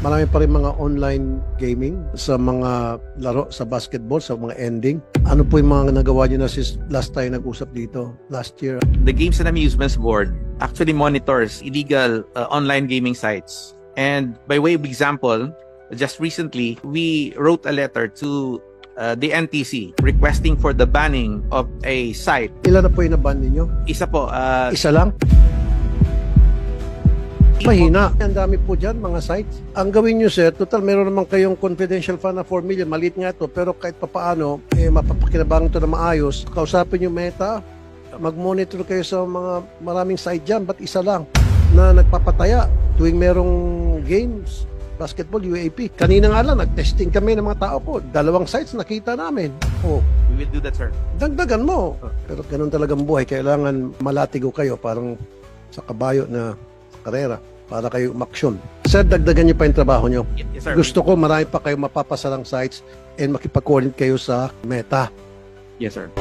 Marami pa rin mga online gaming sa mga laro sa basketball, sa mga ending. Ano po yung mga nagawa nyo na since last tayo nag-usap dito, last year? The Games and Amusements Board actually monitors illegal online gaming sites. And by way of example, just recently, we wrote a letter to the NTC requesting for the banning of a site. Ilan na po yung naban ninyo? Isa po. Isa lang? Mahina. Ang dami po dyan, mga sites. Ang gawin nyo, sir, total meron naman kayong confidential fund na 4 million. Maliit nga ito, pero kahit papaano, mapapakinabangan ito na maayos. Kausapin yung Meta, mag-monitor kayo sa mga maraming site dyan. Ba't isa lang na nagpapataya tuwing merong games, basketball, UAP? Kanina nga lang, nag-testing kami ng mga tao po. 2 sites nakita namin. Oh, We will do that, sir. dagdagan mo. Pero ganun talagang buhay. Kailangan malatigo kayo, parang sa kabayo na karera para kayo umaksyon. Sir, dagdagan niyo pa yung trabaho niyo. Yes, sir. Gusto ko marami pa kayo mapapasalang sites and makipag-coordinate kayo sa Meta. Yes, sir.